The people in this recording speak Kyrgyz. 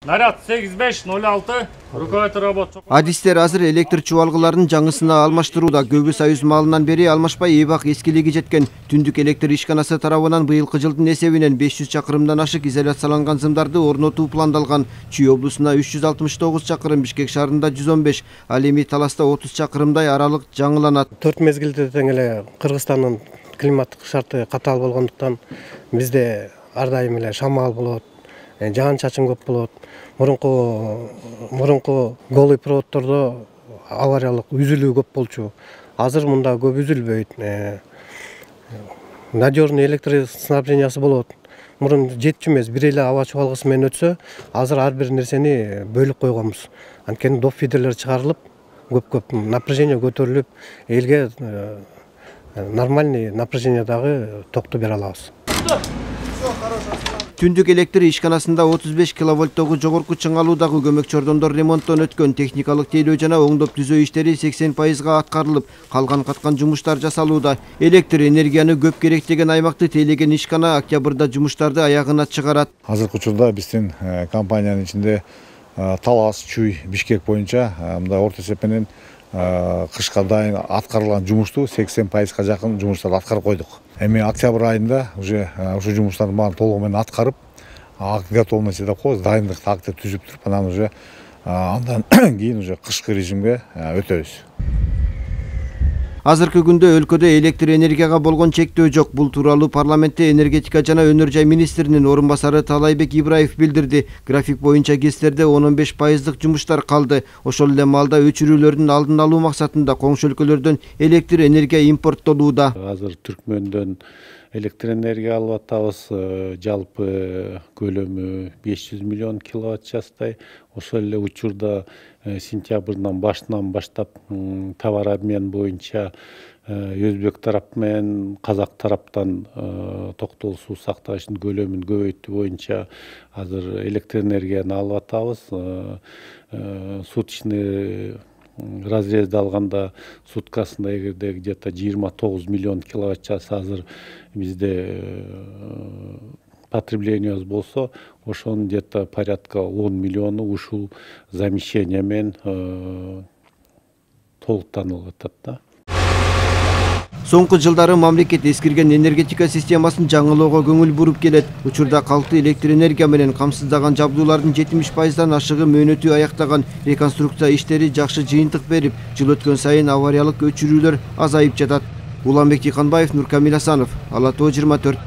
Наряд 8506, руководитель работ. Адистер азыр электр чубалгыларын жаңысына алмаштырууда. Көбү союз малынан бери алмашпай эбак эскилиги жеткен түндүк электр ишканасы тарабынан быйылкы жылдын эсебинен 500 чакырымдан ашык изоляцияланган зымдарды орнотуу пландалган. Чүй облусуна 369 чакырым, Бишкек шаарында 115, ал эми Таласта 30 чакырымдай аралык жаңыланат. 4 мезгилде тең эле Кыргызстандын климаттык шарты катаал болгондуктан бизде ар дайым эле шамал болот, жаан чачын көп болот. Мурунку голый проводдордо авариялык үзүлүү көп болчу. Азыр мында көп үзүлбөйт. Надежный электр снабжениясы болот. Мурун жетчү эмес, бир эле аба чубалгысы менен өтсө, азыр ар бир нерсени бөлүп койгонбуз. Анткени доп фидерлер чыгарылып, көп напряжение көтөрүлүп, элге нормальный напряжениядагы токту бере алабыз. Түндүк электр ишканасында 35 киловольттогу жогорку чыңалуудагы көмөк чордондор ремонттон өткөн. Техникалык тейлөө жана оңдоп түзөө иштери 80%га аткарылып, калган каткан жумуштар жасалууда. Электр энергияны көп керектеген аймакты тейлеген ишкана октябрда жумуштарды аягына чыгарат. Азыркы учурда биздин компаниянын ичинде Талас, Чүй, Бишкек боюнча мындай орто эсеп менен кышка дайын аткарылган жумушту 80%га жакын жумуштарды аткарып койдук. Эми октябрь айында уже ушу жумуштардын баарын толугу менен аткарып, готовность деп коебуз, дайындыкты актеп түзүп туруп, анан уже андан кийин уже кышкы режимге өтөбүз. Азыркы күндө өлкөдө электр энергияга болгон чектөө жок. Бул тууралуу парламентте энергетика жана өнөр жай министринин орун басары Талайбек Ибраев билдирди. График боюнча КЭСтерде 15%дык жумуштар калды. Ошол эле маалда өчүрүүлөрдүн алдын алуу максатында коңшу өлкөлөрдөн электр энергия импорттолууда. Азыр Түркмөндөн электр энергия алып атабыз, жалпы көлөмү 500 миллион киловатт частай. Ошол эле учурда сентябрдын башынан баштап товар обмен боюнча Өзбек тарап менен Казак тараптан токтол суу сактагычтын көлөмүн көбөйтүү боюнча азыр электр энергияны алып атабыз. Суточный разрезди алганда суткасында эгерде где-то 29 миллион киловатт час азыр бизде потреблениябыз болсо, ошонун где-то порядка 10 миллиону ушул замещение менен толуктанып атат да. Соңку жылдары мамлекет эскирген энергетика системасын жаңылоого көңүл буруп келет. Учурда калкты электр энергия менен камсыздаган жабдуулардын 70%дан ашыгы мөөнөтү аяктаган. Реконструкция иштери жакшы жыйынтык берип, жыл өткөн сайын авариялык өчүрүүлөр азайып жатат. Уланбек Тыйканбаев, Нуркамил Асанов, Ала Тоо 24.